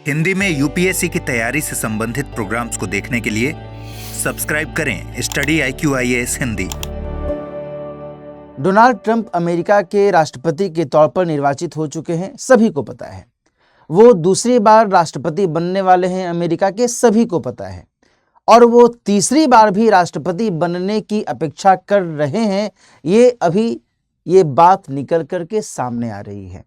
हिंदी में यूपीएससी की तैयारी से संबंधित प्रोग्राम्स को देखने के लिए सब्सक्राइब करें study IQIAS Hindi. Donald Trump America के राष्ट्रपति के तौर पर निर्वाचित हो चुके हैं, सभी को पता है। वो दूसरी बार राष्ट्रपति बनने वाले हैं अमेरिका के, सभी को पता है। और वो तीसरी बार भी राष्ट्रपति बनने की अपेक्षा कर रहे हैं। ये बात निकल करके सामने आ रही है।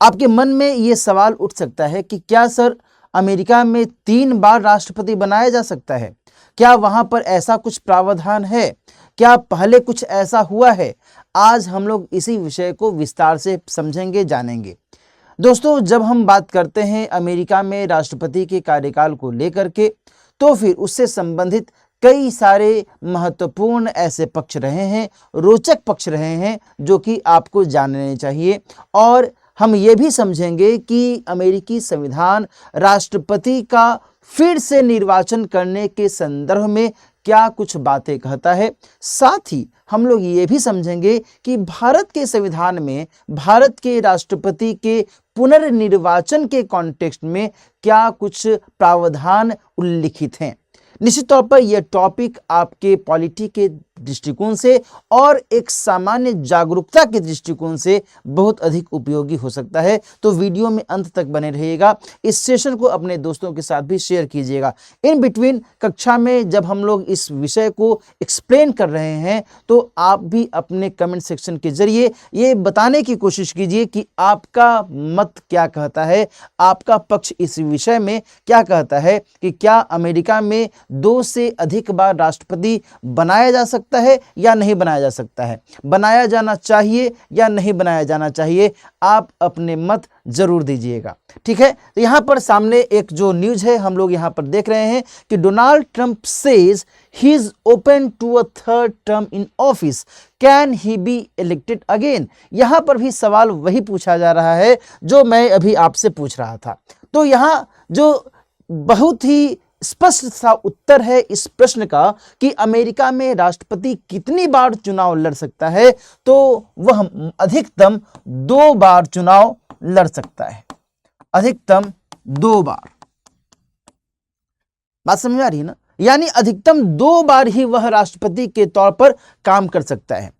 आपके मन में ये सवाल उठ सकता है कि क्या सर अमेरिका में 3 बार राष्ट्रपति बनाया जा सकता है? क्या वहां पर ऐसा कुछ प्रावधान है? क्या पहले कुछ ऐसा हुआ है? आज हम लोग इसी विषय को विस्तार से समझेंगे, जानेंगे। दोस्तों, जब हम बात करते हैं अमेरिका में राष्ट्रपति के कार्यकाल को लेकर के, तो फिर उससे संबंधित कई सारे महत्वपूर्ण ऐसे पक्ष रहे हैं, रोचक पक्ष रहे हैं, जो कि आपको जानने चाहिए। और हम ये भी समझेंगे कि अमेरिकी संविधान राष्ट्रपति का फिर से निर्वाचन करने के संदर्भ में क्या कुछ बातें कहता है। साथ ही हम लोग ये भी समझेंगे कि भारत के संविधान में भारत के राष्ट्रपति के पुनर्निर्वाचन के कॉन्टेक्स्ट में क्या कुछ प्रावधान उल्लिखित हैं। निश्चित तौर पर यह टॉपिक आपके पॉलिटी के दृष्टिकोण से और एक सामान्य जागरूकता के दृष्टिकोण से बहुत अधिक उपयोगी हो सकता है। तो वीडियो में अंत तक बने रहिएगा। इस सेशन को अपने दोस्तों के साथ भी शेयर कीजिएगा। इन बिटवीन कक्षा में जब हम लोग इस विषय को एक्सप्लेन कर रहे हैं, तो आप भी अपने कमेंट सेक्शन के जरिए ये बताने की कोशिश कीजिए कि आपका मत क्या कहता है, आपका पक्ष इस विषय में क्या कहता है कि क्या अमेरिका में 2 से अधिक बार राष्ट्रपति बनाया जा सकता है या नहीं बनाया जा सकता है, बनाया जाना चाहिए या नहीं बनाया जाना चाहिए। आप अपने मत जरूर दीजिएगा, ठीक है। तो यहां पर सामने एक जो न्यूज है हम लोग यहां पर देख रहे हैं कि Donald Trump says he is open to a 3rd term in office, can he be elected again. यहां पर भी सवाल वही पूछा जा रहा है जो मैं अभी आपसे पूछ रहा था। तो यहां जो बहुत ही स्पष्ट सा उत्तर है इस प्रश्न का कि अमेरिका में राष्ट्रपति कितनी बार चुनाव लड़ सकता है, तो वह अधिकतम 2 बार चुनाव लड़ सकता है, अधिकतम 2 बार। बात समझ आ रही है ना? यानी अधिकतम 2 बार ही वह राष्ट्रपति के तौर पर काम कर सकता है।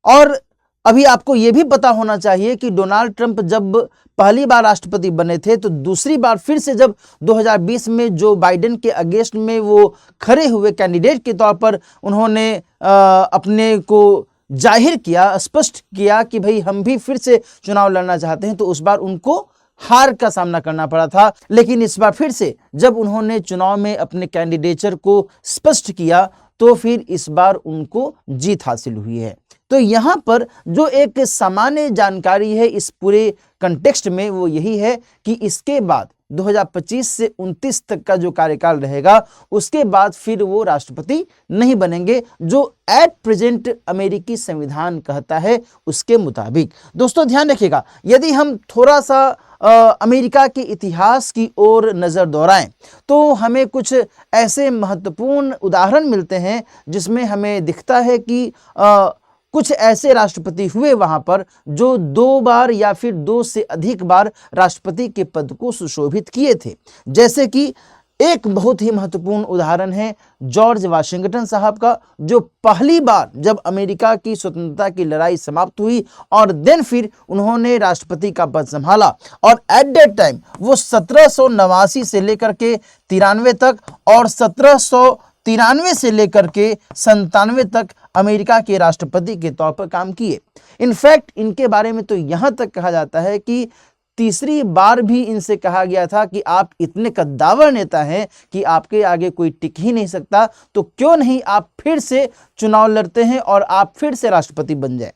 और अभी आपको यह भी पता होना चाहिए कि डोनाल्ड ट्रंप जब पहली बार राष्ट्रपति बने थे, तो दूसरी बार फिर से जब 2020 में जो बाइडेन के अगेंस्ट में वो खड़े हुए कैंडिडेट के तौर पर उन्होंने अपने को जाहिर किया, स्पष्ट किया कि भाई हम भी फिर से चुनाव लड़ना चाहते हैं, तो उस बार उनको हार का सामना करना पड़ा था। लेकिन इस बार फिर से जब उन्होंने चुनाव में अपने कैंडिडेचर को स्पष्ट किया, तो फिर इस बार उनको जीत हासिल हुई है। तो यहां पर जो एक सामान्य जानकारी है इस पूरे कंटेक्स्ट में, वो यही है कि इसके बाद 2025 से 29 तक का जो कार्यकाल रहेगा, उसके बाद फिर वो राष्ट्रपति नहीं बनेंगे, जो एट प्रेजेंट अमेरिकी संविधान कहता है उसके मुताबिक। दोस्तों ध्यान रखिएगा, यदि हम थोड़ा सा अमेरिका के इतिहास की ओर नज़र दौड़ाएं, तो हमें कुछ ऐसे महत्वपूर्ण उदाहरण मिलते हैं जिसमें हमें दिखता है कि कुछ ऐसे राष्ट्रपति हुए वहां पर जो 2 बार या फिर 2 से अधिक बार राष्ट्रपति के पद को सुशोभित किए थे। जैसे कि एक बहुत ही महत्वपूर्ण उदाहरण है जॉर्ज वाशिंगटन साहब का, जो पहली बार जब अमेरिका की स्वतंत्रता की लड़ाई समाप्त हुई और देन फिर उन्होंने राष्ट्रपति का पद संभाला, और एट दैट टाइम वो 1789 से लेकर के 93 तक और 1793 से लेकर के 97 तक अमेरिका के राष्ट्रपति के तौर पर काम किए। इनफैक्ट इनके बारे में तो यहां तक कहा जाता है कि तीसरी बार भी इनसे कहा गया था कि आप इतने कद्दावर नेता हैं कि आपके आगे कोई टिक ही नहीं सकता, तो क्यों नहीं आप फिर से चुनाव लड़ते हैं और आप फिर से राष्ट्रपति बन जाए।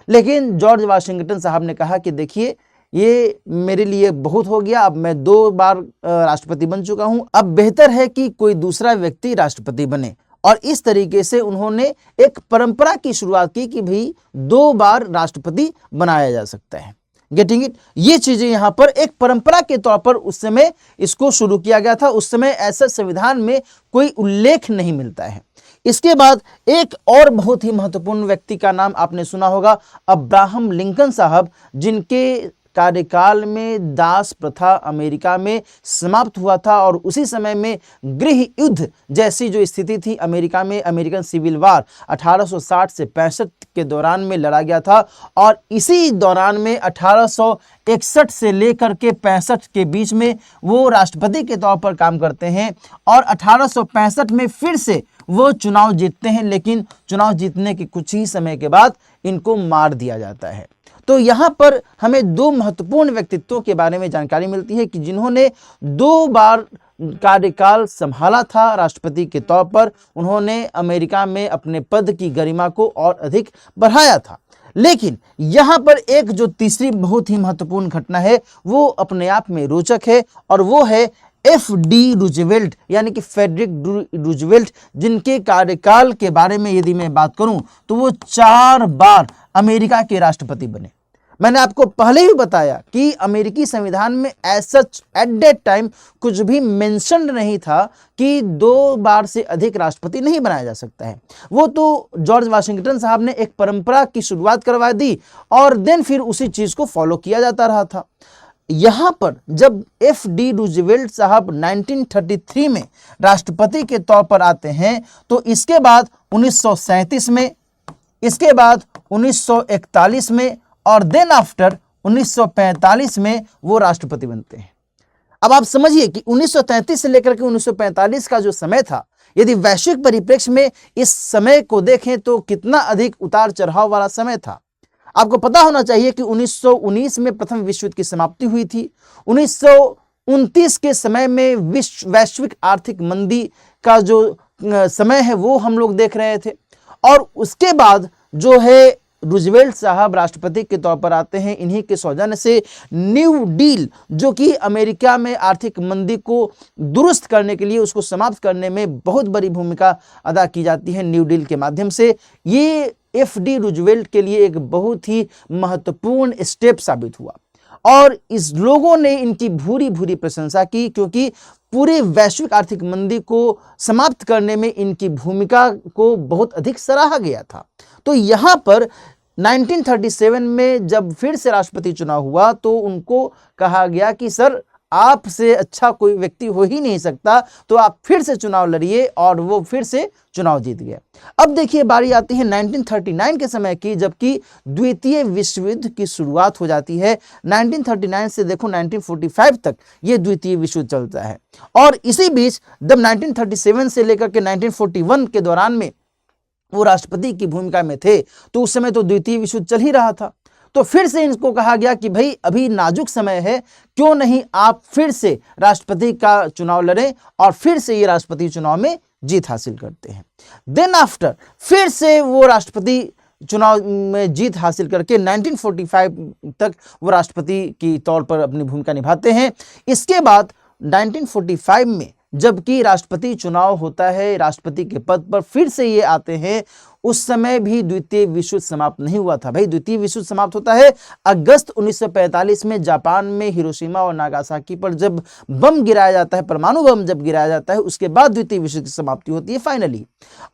लेकिन जॉर्ज वाशिंगटन साहब ने कहा कि देखिए, ये मेरे लिए बहुत हो गया, अब मैं 2 बार राष्ट्रपति बन चुका हूं, अब बेहतर है कि कोई दूसरा व्यक्ति राष्ट्रपति बने। और इस तरीके से उन्होंने एक परंपरा की शुरुआत की कि भाई 2 बार राष्ट्रपति बनाया जा सकता है। Getting it? ये चीजें यहां पर एक परंपरा के तौर पर उस समय इसको शुरू किया गया था। उस समय ऐसा संविधान में कोई उल्लेख नहीं मिलता है। इसके बाद एक और बहुत ही महत्वपूर्ण व्यक्ति का नाम आपने सुना होगा, अब्राहम लिंकन साहब, जिनके कार्यकाल में दास प्रथा अमेरिका में समाप्त हुआ था और उसी समय में गृह युद्ध जैसी जो स्थिति थी अमेरिका में, अमेरिकन सिविल वार 1860 से 65 के दौरान में लड़ा गया था और इसी दौरान में 1861 से लेकर के 65 के बीच में वो राष्ट्रपति के तौर पर काम करते हैं और 1865 में फिर से वो चुनाव जीतते हैं, लेकिन चुनाव जीतने के कुछ ही समय के बाद इनको मार दिया जाता है। तो यहाँ पर हमें दो महत्वपूर्ण व्यक्तित्वों के बारे में जानकारी मिलती है कि जिन्होंने 2 बार कार्यकाल संभाला था राष्ट्रपति के तौर पर, उन्होंने अमेरिका में अपने पद की गरिमा को और अधिक बढ़ाया था। लेकिन यहाँ पर एक जो तीसरी बहुत ही महत्वपूर्ण घटना है वो अपने आप में रोचक है और वो है F.D. रूजवेल्ट यानी कि फ्रेडरिक रूजवेल्ट, जिनके कार्यकाल के बारे में यदि मैं बात करूं तो वो 4 बार अमेरिका के राष्ट्रपति बने। मैंने आपको पहले ही बताया कि अमेरिकी संविधान में ऐसा एट दैट टाइम कुछ भी मेंशन नहीं था कि 2 बार से अधिक राष्ट्रपति नहीं बनाया जा सकता है। वो तो जॉर्ज वाशिंगटन साहब ने एक परंपरा की शुरुआत करवा दी और देन फिर उसी चीज को फॉलो किया जाता रहा था। यहाँ पर जब F.D. रूजवेल्ट साहब 1933 में राष्ट्रपति के तौर पर आते हैं तो इसके बाद 1937 में, इसके बाद 1941 में और देन आफ्टर 1945 में वो राष्ट्रपति बनते हैं। अब आप समझिए कि 1933 से लेकर के 1945 का जो समय था, यदि वैश्विक परिप्रेक्ष्य में इस समय को देखें तो कितना अधिक उतार चढ़ाव वाला समय था। आपको पता होना चाहिए कि 1919 में प्रथम विश्व युद्ध की समाप्ति हुई थी। 1929 के समय में वैश्विक आर्थिक मंदी का जो समय है वो हम लोग देख रहे थे और उसके बाद जो है रूजवेल्ट साहब राष्ट्रपति के तौर पर आते हैं। इन्हीं के सौजन्य से न्यू डील, जो कि अमेरिका में आर्थिक मंदी को दुरुस्त करने के लिए, उसको समाप्त करने में बहुत बड़ी भूमिका अदा की जाती है न्यू डील के माध्यम से। ये F.D. रूजवेल्ट के लिए एक बहुत ही महत्वपूर्ण स्टेप साबित हुआ और इस लोगों ने इनकी भूरी भूरी प्रशंसा की, क्योंकि पूरे वैश्विक आर्थिक मंदी को समाप्त करने में इनकी भूमिका को बहुत अधिक सराहा गया था। तो यहाँ पर 1937 में जब फिर से राष्ट्रपति चुनाव हुआ तो उनको कहा गया कि सर, आपसे अच्छा कोई व्यक्ति हो ही नहीं सकता, तो आप फिर से चुनाव लड़िए और वो फिर से चुनाव जीत गए। अब देखिए बारी आती है 1939 के समय की, जबकि द्वितीय विश्व युद्ध की शुरुआत हो जाती है। 1939 से देखो 1945 तक ये द्वितीय विश्व युद्ध चलता है और इसी बीच जब 1937 से लेकर के 1941 के दौरान में वो राष्ट्रपति की भूमिका में थे तो उस समय तो द्वितीय विश्व युद्ध चल ही रहा था। तो फिर से इनको कहा गया कि भाई अभी नाजुक समय है, क्यों नहीं आप फिर से राष्ट्रपति का चुनाव लड़ें और फिर से ये राष्ट्रपति चुनाव में जीत हासिल करते हैं। देन आफ्टर फिर से वो राष्ट्रपति चुनाव में जीत हासिल करके 1945 तक वो राष्ट्रपति की तौर पर अपनी भूमिका निभाते हैं। इसके बाद 1945 में जबकि राष्ट्रपति चुनाव होता है, राष्ट्रपति के पद पर फिर से ये आते हैं, उस समय भी द्वितीय विश्व युद्ध समाप्त नहीं हुआ था। भाई द्वितीय विश्व युद्ध समाप्त होता है अगस्त 1945 में जापान में हिरोशिमा और नागासाकी पर जब बम गिराया जाता है, परमाणु बम जब गिराया जाता है, उसके बाद द्वितीय विश्व युद्ध की समाप्ति होती है फाइनली।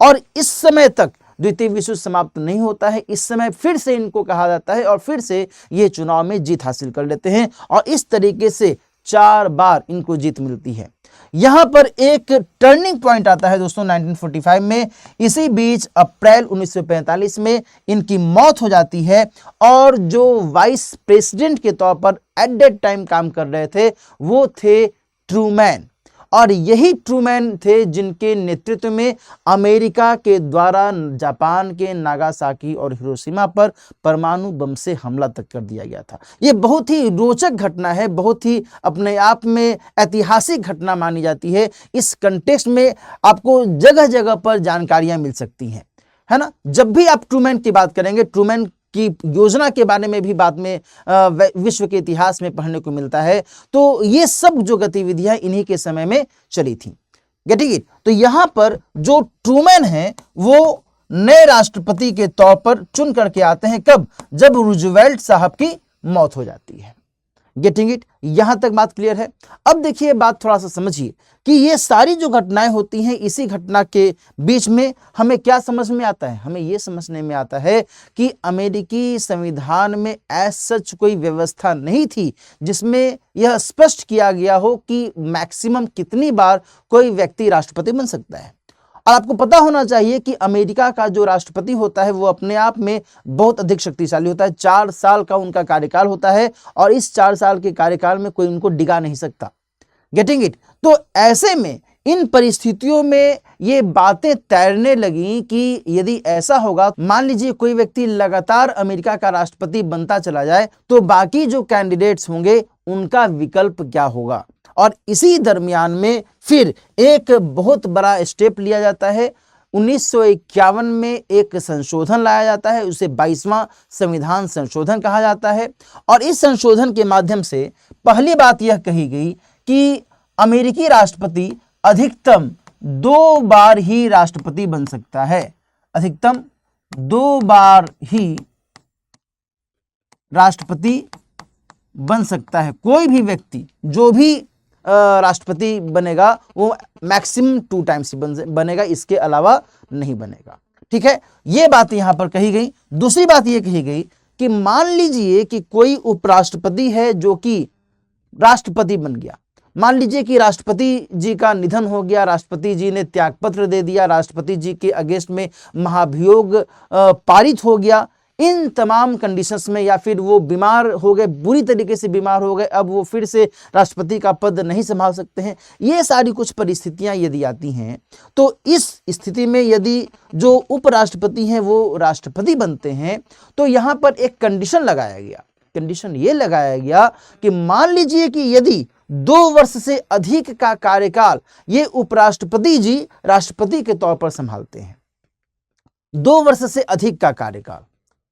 और इस समय तक द्वितीय विश्व युद्ध समाप्त नहीं होता है। इस समय फिर से इनको कहा जाता है और फिर से ये चुनाव में जीत हासिल कर लेते हैं और इस तरीके से 4 बार इनको जीत मिलती है। यहां पर एक टर्निंग पॉइंट आता है दोस्तों 1945 में। इसी बीच अप्रैल 1945 में इनकी मौत हो जाती है और जो वाइस प्रेसिडेंट के तौर पर एट दैट टाइम काम कर रहे थे वो थे ट्रूमैन। और यही ट्रूमैन थे जिनके नेतृत्व में अमेरिका के द्वारा जापान के नागासाकी और हिरोशिमा पर परमाणु बम से हमला तक कर दिया गया था। ये बहुत ही रोचक घटना है, बहुत ही अपने आप में ऐतिहासिक घटना मानी जाती है। इस कंटेक्स्ट में आपको जगह जगह पर जानकारियां मिल सकती हैं, है ना। जब भी आप ट्रूमैन की बात करेंगे, ट्रूमैन की योजना के बारे में भी बाद में विश्व के इतिहास में पढ़ने को मिलता है। तो ये सब जो गतिविधियां इन्हीं के समय में चली थी। Getting it. तो यहां पर जो ट्रूमैन है वो नए राष्ट्रपति के तौर पर चुन करके आते हैं। कब? जब रूजवेल्ट साहब की मौत हो जाती है। Getting it? यहां तक बात क्लियर है। अब देखिए बात थोड़ा सा समझिए कि ये सारी जो घटनाएं होती हैं, इसी घटना के बीच में हमें क्या समझ में आता है? हमें ये समझने में आता है कि अमेरिकी संविधान में ऐसा सच कोई व्यवस्था नहीं थी जिसमें यह स्पष्ट किया गया हो कि मैक्सिमम कितनी बार कोई व्यक्ति राष्ट्रपति बन सकता है। और आपको पता होना चाहिए कि अमेरिका का जो राष्ट्रपति होता है वो अपने आप में बहुत अधिक शक्तिशाली होता है। 4 साल का उनका कार्यकाल होता है और इस 4 साल के कार्यकाल में कोई उनको डिगा नहीं सकता। Getting it? तो ऐसे में इन परिस्थितियों में ये बातें तैरने लगी कि यदि ऐसा होगा, मान लीजिए कोई व्यक्ति लगातार अमेरिका का राष्ट्रपति बनता चला जाए, तो बाकी जो कैंडिडेट्स होंगे उनका विकल्प क्या होगा। और इसी दरमियान में फिर एक बहुत बड़ा स्टेप लिया जाता है। 1951 में एक संशोधन लाया जाता है, उसे 22वां संविधान संशोधन कहा जाता है। और इस संशोधन के माध्यम से पहली बात यह कही गई कि अमेरिकी राष्ट्रपति अधिकतम 2 बार ही राष्ट्रपति बन सकता है। अधिकतम 2 बार ही राष्ट्रपति बन सकता है। कोई भी व्यक्ति जो भी राष्ट्रपति बनेगा वो मैक्सिमम 2 टाइम्स ही बनेगा, इसके अलावा नहीं बनेगा। ठीक है, ये बात यहां पर कही गई। दूसरी बात यह कही गई कि मान लीजिए कि कोई उपराष्ट्रपति है जो कि राष्ट्रपति बन गया। मान लीजिए कि राष्ट्रपति जी का निधन हो गया, राष्ट्रपति जी ने त्यागपत्र दे दिया, राष्ट्रपति जी के अगेंस्ट में महाभियोग पारित हो गया। इन तमाम कंडीशंस में, या फिर वो बीमार हो गए, बुरी तरीके से बीमार हो गए, अब वो फिर से राष्ट्रपति का पद नहीं संभाल सकते हैं, ये सारी कुछ परिस्थितियां यदि आती हैं, तो इस स्थिति में यदि जो उपराष्ट्रपति हैं वो राष्ट्रपति बनते हैं, तो यहां पर एक कंडीशन लगाया गया। कंडीशन ये लगाया गया कि मान लीजिए कि यदि 2 वर्ष से अधिक का कार्यकाल ये उपराष्ट्रपति जी राष्ट्रपति के तौर पर संभालते हैं, 2 वर्ष से अधिक का कार्यकाल,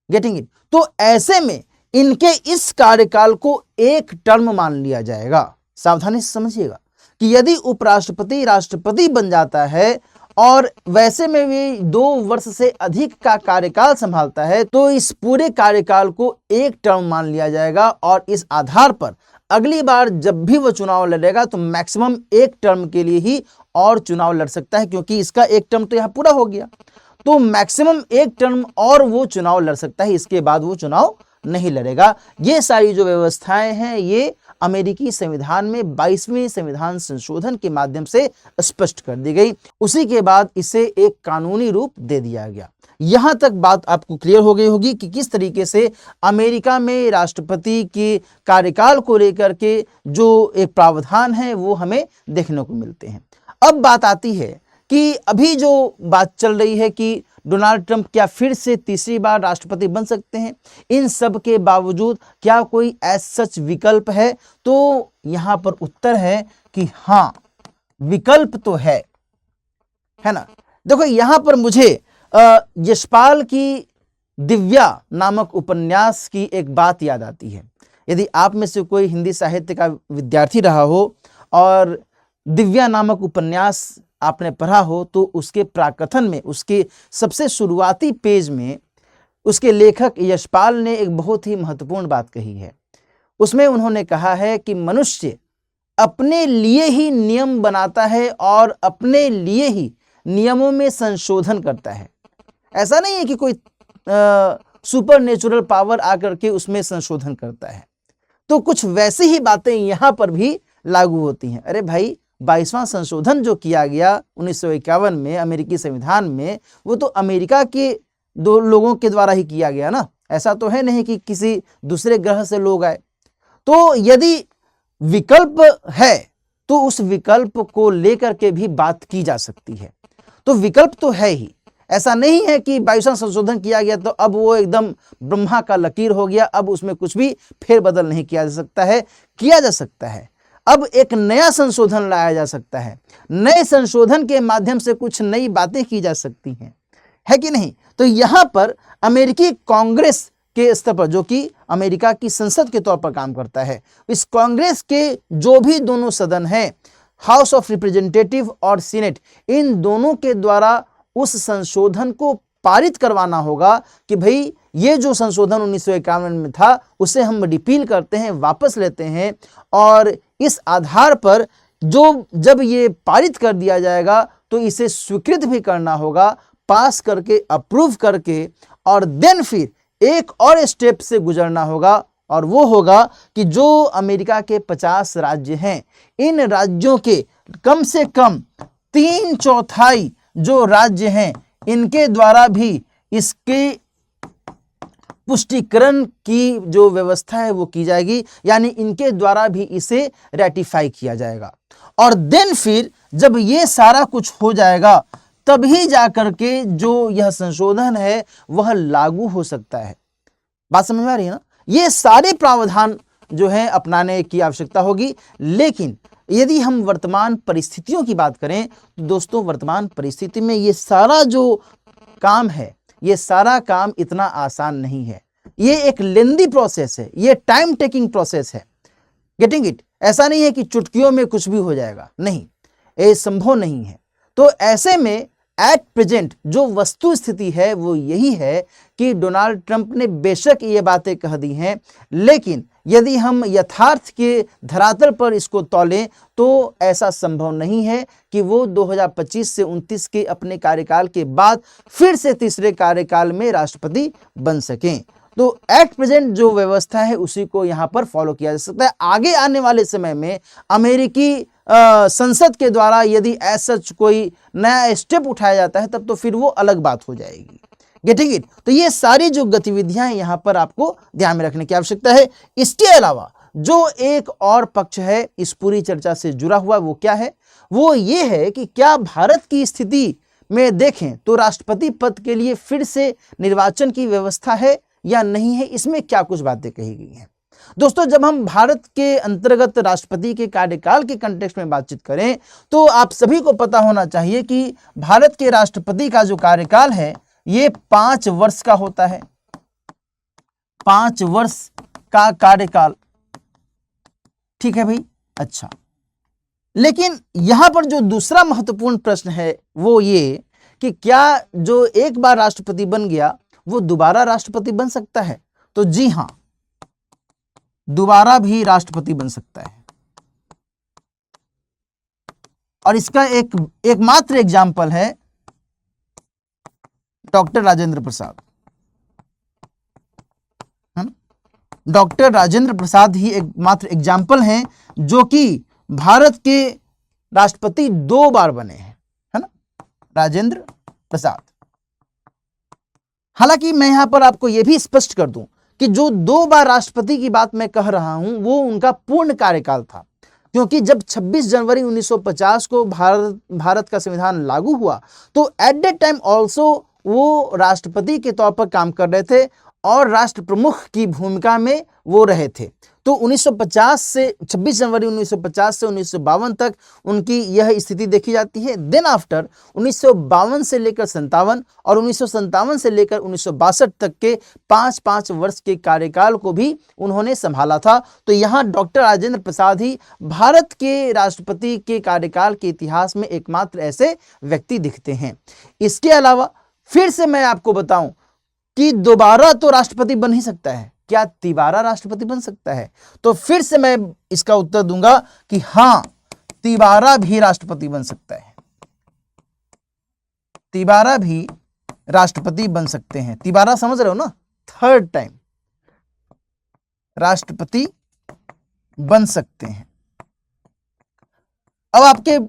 गेटिंग इट? तो ऐसे में इनके इस कार्यकाल को एक टर्म मान लिया जाएगा। सावधानी से समझिएगा कि यदि उपराष्ट्रपति राष्ट्रपति बन जाता है और वैसे में भी 2 वर्ष से अधिक का कार्यकाल संभालता है, तो इस पूरे कार्यकाल को एक टर्म मान लिया जाएगा और इस आधार पर अगली बार जब भी वो चुनाव लड़ेगा तो मैक्सिमम 1 टर्म के लिए ही और चुनाव लड़ सकता है, क्योंकि इसका 1 टर्म तो यहां पूरा हो गया, तो मैक्सिमम 1 टर्म और वो चुनाव लड़ सकता है, इसके बाद वो चुनाव नहीं लड़ेगा। ये सारी जो व्यवस्थाएं हैं ये अमेरिकी संविधान में 22वें संविधान संशोधन के माध्यम से स्पष्ट कर दी गई। उसी के बाद इसे एक कानूनी रूप दे दिया गया। यहां तक बात आपको क्लियर हो गई होगी कि किस तरीके से अमेरिका में राष्ट्रपति के कार्यकाल को लेकर के जो एक प्रावधान है वो हमें देखने को मिलते हैं। अब बात आती है कि अभी जो बात चल रही है कि डोनाल्ड ट्रंप क्या फिर से तीसरी बार राष्ट्रपति बन सकते हैं, इन सब के बावजूद क्या कोई ऐसा सच विकल्प है? तो यहां पर उत्तर है कि हां, विकल्प तो है ना। देखो यहां पर मुझे यशपाल की दिव्या नामक उपन्यास की एक बात याद आती है। यदि आप में से कोई हिंदी साहित्य का विद्यार्थी रहा हो और दिव्या नामक उपन्यास आपने पढ़ा हो, तो उसके प्राकथन में, उसके सबसे शुरुआती पेज में उसके लेखक यशपाल ने एक बहुत ही महत्वपूर्ण बात कही है। उसमें उन्होंने कहा है कि मनुष्य अपने लिए ही नियम बनाता है और अपने लिए ही नियमों में संशोधन करता है। ऐसा नहीं है कि कोई सुपर नेचुरल पावर आकर के उसमें संशोधन करता है। तो कुछ वैसी ही बातें यहां पर भी लागू होती हैं। अरे भाई, 22वां संशोधन जो किया गया 1951 में अमेरिकी संविधान में, वो तो अमेरिका के 2 लोगों के द्वारा ही किया गया ना। ऐसा तो है नहीं कि किसी दूसरे ग्रह से लोग आए। तो यदि विकल्प है तो उस विकल्प को लेकर के भी बात की जा सकती है। तो विकल्प तो है ही। ऐसा नहीं है कि 22वां संशोधन किया गया तो अब वो एकदम ब्रह्मा का लकीर हो गया, अब उसमें कुछ भी फेरबदल नहीं किया जा सकता है। किया जा सकता है। अब एक नया संशोधन लाया जा सकता है। नए संशोधन के माध्यम से कुछ नई बातें की जा सकती हैं, है कि नहीं? तो यहां पर अमेरिकी कांग्रेस के स्तर पर, जो कि अमेरिका की संसद के तौर पर काम करता है, इस कांग्रेस के जो भी दोनों सदन हैं, हाउस ऑफ रिप्रेजेंटेटिव और सीनेट, इन दोनों के द्वारा उस संशोधन को पारित करवाना होगा कि भाई ये जो संशोधन 1951 में था उसे हम रिपील करते हैं, वापस लेते हैं, और इस आधार पर जब ये पारित कर दिया जाएगा तो इसे स्वीकृत भी करना होगा, पास करके अप्रूव करके, और देन फिर एक और स्टेप से गुजरना होगा, और वो होगा कि जो अमेरिका के 50 राज्य हैं, इन राज्यों के कम से कम 3/4 जो राज्य हैं इनके द्वारा भी इसके पुष्टिकरण की जो व्यवस्था है वो की जाएगी, यानी इनके द्वारा भी इसे रेटिफाई किया जाएगा। और देन फिर जब ये सारा कुछ हो जाएगा तभी जाकर के जो यह संशोधन है वह लागू हो सकता है। बात समझ में आ रही है ना? ये सारे प्रावधान जो हैं अपनाने की आवश्यकता होगी। लेकिन यदि हम वर्तमान परिस्थितियों की बात करें तो दोस्तों, वर्तमान परिस्थिति में ये सारा जो काम है, ये सारा काम इतना आसान नहीं है। ये एक लेंदी प्रोसेस है, ये टाइम टेकिंग प्रोसेस है। Getting it? ऐसा नहीं है कि चुटकियों में कुछ भी हो जाएगा, नहीं, ये संभव नहीं है। तो ऐसे में एट प्रेजेंट जो वस्तु स्थिति है वो यही है कि डोनाल्ड ट्रंप ने बेशक ये बातें कह दी हैं, लेकिन यदि हम यथार्थ के धरातल पर इसको तौलें तो ऐसा संभव नहीं है कि वो 2025 से 29 के अपने कार्यकाल के बाद फिर से तीसरे कार्यकाल में राष्ट्रपति बन सकें। तो एट प्रेजेंट जो व्यवस्था है उसी को यहाँ पर फॉलो किया जा सकता है। आगे आने वाले समय में अमेरिकी संसद के द्वारा यदि ऐसा कोई नया स्टेप उठाया जाता है तब तो फिर वो अलग बात हो जाएगी। Getting it? तो ये सारी जो गतिविधियां यहाँ पर आपको ध्यान में रखने की आवश्यकता है। इसके अलावा जो एक और पक्ष है इस पूरी चर्चा से जुड़ा हुआ, वो क्या है? वो ये है कि क्या भारत की स्थिति में देखें तो राष्ट्रपति पद के लिए फिर से निर्वाचन की व्यवस्था है या नहीं है, इसमें क्या कुछ बातें कही गई हैं। दोस्तों, जब हम भारत के अंतर्गत राष्ट्रपति के कार्यकाल के कंटेक्स्ट में बातचीत करें तो आप सभी को पता होना चाहिए कि भारत के राष्ट्रपति का जो कार्यकाल है ये 5 वर्ष का होता है। 5 वर्ष का कार्यकाल, ठीक है भाई? अच्छा, लेकिन यहां पर जो दूसरा महत्वपूर्ण प्रश्न है वो ये कि क्या जो एक बार राष्ट्रपति बन गया वो दोबारा राष्ट्रपति बन सकता है? तो जी हां, दोबारा भी राष्ट्रपति बन सकता है। और इसका एकमात्र एग्जाम्पल है डॉक्टर राजेंद्र प्रसाद। डॉक्टर राजेंद्र प्रसाद ही एकमात्र एग्जाम्पल हैं जो कि भारत के राष्ट्रपति 2 बार बने हैं, है ना? राजेंद्र प्रसाद। हालांकि मैं यहां पर आपको यह भी स्पष्ट कर दूं कि जो 2 बार राष्ट्रपति की बात मैं कह रहा हूं वो उनका पूर्ण कार्यकाल था, क्योंकि जब 26 जनवरी 1950 को भारत का संविधान लागू हुआ तो एट दैट टाइम ऑल्सो वो राष्ट्रपति के तौर पर काम कर रहे थे और राष्ट्र प्रमुख की भूमिका में वो रहे थे। तो 1950 से 26 जनवरी 1950 से 1952 तक उनकी यह स्थिति देखी जाती है। देन आफ्टर 1952 से लेकर 57 और 1957 से लेकर 1962 तक के 5-5 वर्ष के कार्यकाल को भी उन्होंने संभाला था। तो यहाँ डॉक्टर राजेंद्र प्रसाद ही भारत के राष्ट्रपति के कार्यकाल के इतिहास में एकमात्र ऐसे व्यक्ति दिखते हैं। इसके अलावा फिर से मैं आपको बताऊं कि दोबारा तो राष्ट्रपति बन ही सकता है, क्या तिबारा राष्ट्रपति बन सकता है? तो फिर से मैं इसका उत्तर दूंगा कि हां, तिबारा भी राष्ट्रपति बन सकता है। तिबारा भी राष्ट्रपति बन सकते हैं। तिबारा समझ रहे हो ना? 3rd टाइम राष्ट्रपति बन सकते हैं। अब आपके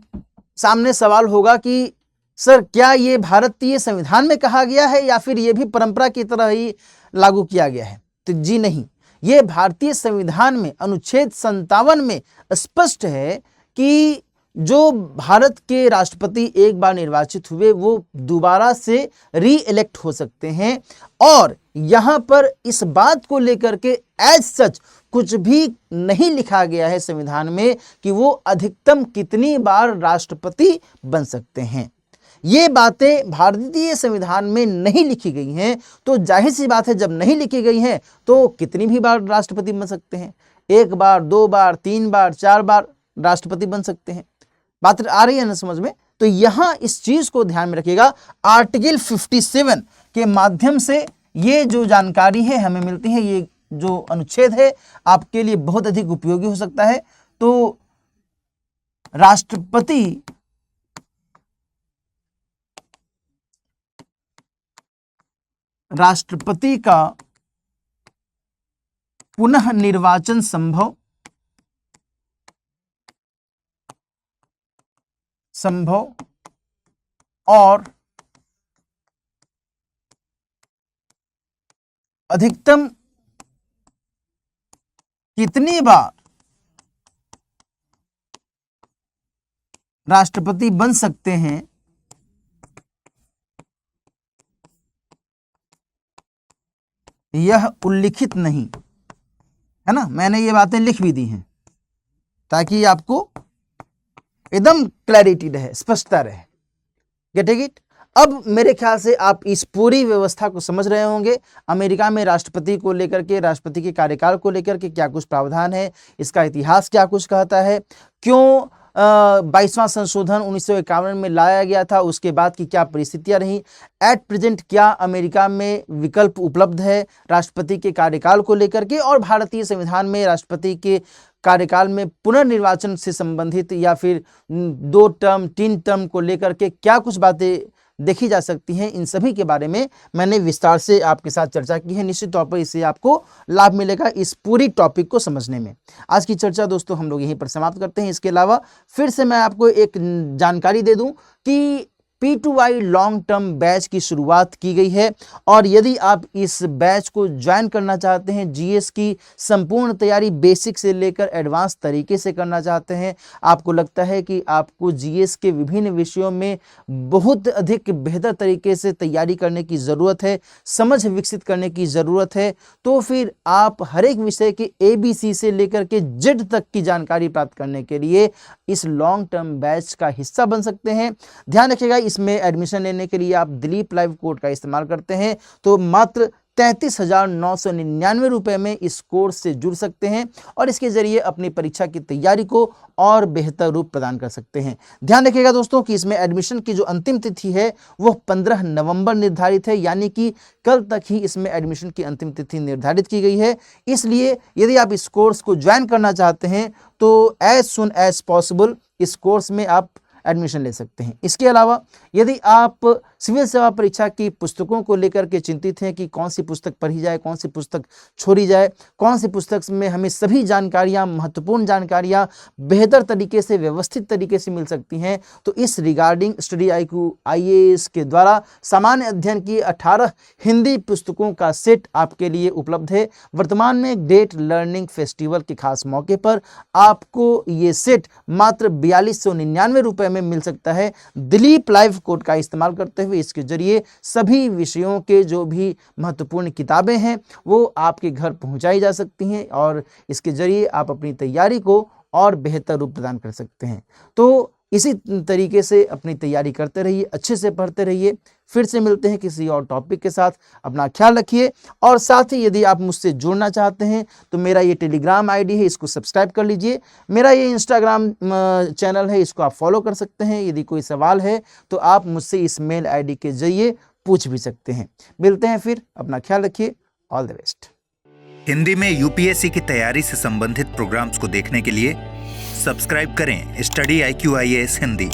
सामने सवाल होगा कि सर क्या ये भारतीय संविधान में कहा गया है या फिर ये भी परंपरा की तरह ही लागू किया गया है? तो जी नहीं, ये भारतीय संविधान में अनुच्छेद 57 में स्पष्ट है कि जो भारत के राष्ट्रपति एक बार निर्वाचित हुए वो दोबारा से री इलेक्ट हो सकते हैं। और यहाँ पर इस बात को लेकर के एज सच कुछ भी नहीं लिखा गया है संविधान में कि वो अधिकतम कितनी बार राष्ट्रपति बन सकते हैं। ये बातें भारतीय संविधान में नहीं लिखी गई हैं, तो जाहिर सी बात है जब नहीं लिखी गई हैं तो कितनी भी बार राष्ट्रपति बन सकते हैं। 1 बार, 2 बार, 3 बार, 4 बार राष्ट्रपति बन सकते हैं। बात आ रही है ना समझ में? तो यहां इस चीज को ध्यान में रखिएगा। आर्टिकल 57 के माध्यम से ये जो जानकारी है हमें मिलती है, ये जो अनुच्छेद है आपके लिए बहुत अधिक उपयोगी हो सकता है। तो राष्ट्रपति का पुनः निर्वाचन संभव और अधिकतम कितनी बार राष्ट्रपति बन सकते हैं, यह उल्लिखित नहीं है ना। मैंने ये बातें लिख भी दी हैं ताकि आपको एकदम क्लैरिटी रहे, स्पष्टता रहे। Get it. अब मेरे ख्याल से आप इस पूरी व्यवस्था को समझ रहे होंगे। अमेरिका में राष्ट्रपति को लेकर के, राष्ट्रपति के कार्यकाल को लेकर के क्या कुछ प्रावधान है, इसका इतिहास क्या कुछ कहता है, क्यों 22वां संशोधन 1951 में लाया गया था, उसके बाद की क्या परिस्थितियां रही, एट प्रेजेंट क्या अमेरिका में विकल्प उपलब्ध है राष्ट्रपति के कार्यकाल को लेकर के, और भारतीय संविधान में राष्ट्रपति के कार्यकाल में पुनर्निर्वाचन से संबंधित या फिर 2 टर्म 3 टर्म को लेकर के क्या कुछ बातें देखी जा सकती हैं, इन सभी के बारे में मैंने विस्तार से आपके साथ चर्चा की है। निश्चित तौर पर इससे आपको लाभ मिलेगा इस पूरी टॉपिक को समझने में। आज की चर्चा दोस्तों हम लोग यहीं पर समाप्त करते हैं। इसके अलावा फिर से मैं आपको एक जानकारी दे दूं कि P2I लॉन्ग टर्म बैच की शुरुआत की गई है, और यदि आप इस बैच को ज्वाइन करना चाहते हैं, जीएस की संपूर्ण तैयारी बेसिक से लेकर एडवांस तरीके से करना चाहते हैं, आपको लगता है कि आपको जीएस के विभिन्न विषयों में बहुत अधिक बेहतर तरीके से तैयारी करने की ज़रूरत है, समझ विकसित करने की ज़रूरत है, तो फिर आप हर एक विषय के ABC से लेकर के Z तक की जानकारी प्राप्त करने के लिए इस लॉन्ग टर्म बैच का हिस्सा बन सकते हैं। ध्यान रखिएगा, इसमें एडमिशन लेने के लिए आप दिलीप लाइव कोड का इस्तेमाल करते हैं तो मात्र 33,999 रुपए में इस कोर्स से जुड़ सकते हैं, और इसके जरिए अपनी परीक्षा की तैयारी को और बेहतर रूप प्रदान कर सकते हैं। ध्यान रखिएगा दोस्तों कि इसमें एडमिशन की जो अंतिम तिथि है वो 15 नवंबर निर्धारित है, यानी कि कल तक ही इसमें एडमिशन की अंतिम तिथि निर्धारित की गई है। इसलिए यदि आप इस कोर्स को ज्वाइन करना चाहते हैं तो एज सुन एज पॉसिबल इस कोर्स में आप एडमिशन ले सकते हैं। इसके अलावा यदि आप सिविल सेवा परीक्षा की पुस्तकों को लेकर के चिंतित हैं कि कौन सी पुस्तक पढ़ी जाए, कौन सी पुस्तक छोड़ी जाए, कौन सी पुस्तक में हमें सभी जानकारियां, महत्वपूर्ण जानकारियां बेहतर तरीके से, व्यवस्थित तरीके से मिल सकती हैं, तो इस रिगार्डिंग स्टडी IQ IAS के द्वारा सामान्य अध्ययन की 18 हिंदी पुस्तकों का सेट आपके लिए उपलब्ध है। वर्तमान में ग्रेट लर्निंग फेस्टिवल के खास मौके पर आपको ये सेट मात्र 4299 रुपए में मिल सकता है। दिलीप लाइव कोड का इस्तेमाल करते हुए इसके जरिए सभी विषयों के जो भी महत्वपूर्ण किताबें हैं वो आपके घर पहुंचाई जा सकती हैं, और इसके जरिए आप अपनी तैयारी को और बेहतर रूप प्रदान कर सकते हैं। तो इसी तरीके से अपनी तैयारी करते रहिए, अच्छे से पढ़ते रहिए। फिर से मिलते हैं किसी और टॉपिक के साथ। अपना ख्याल रखिए, और साथ ही यदि आप मुझसे जुड़ना चाहते हैं तो मेरा ये टेलीग्राम ID है, इसको सब्सक्राइब कर लीजिए। मेरा ये इंस्टाग्राम चैनल है, इसको आप फॉलो कर सकते हैं। यदि कोई सवाल है तो आप मुझसे इस मेल ID के जरिए पूछ भी सकते हैं। मिलते हैं फिर, अपना ख्याल रखिए। All the best. हिंदी में UPSC की तैयारी से संबंधित प्रोग्राम्स को देखने के लिए सब्सक्राइब करें स्टडी IQ IAS हिंदी।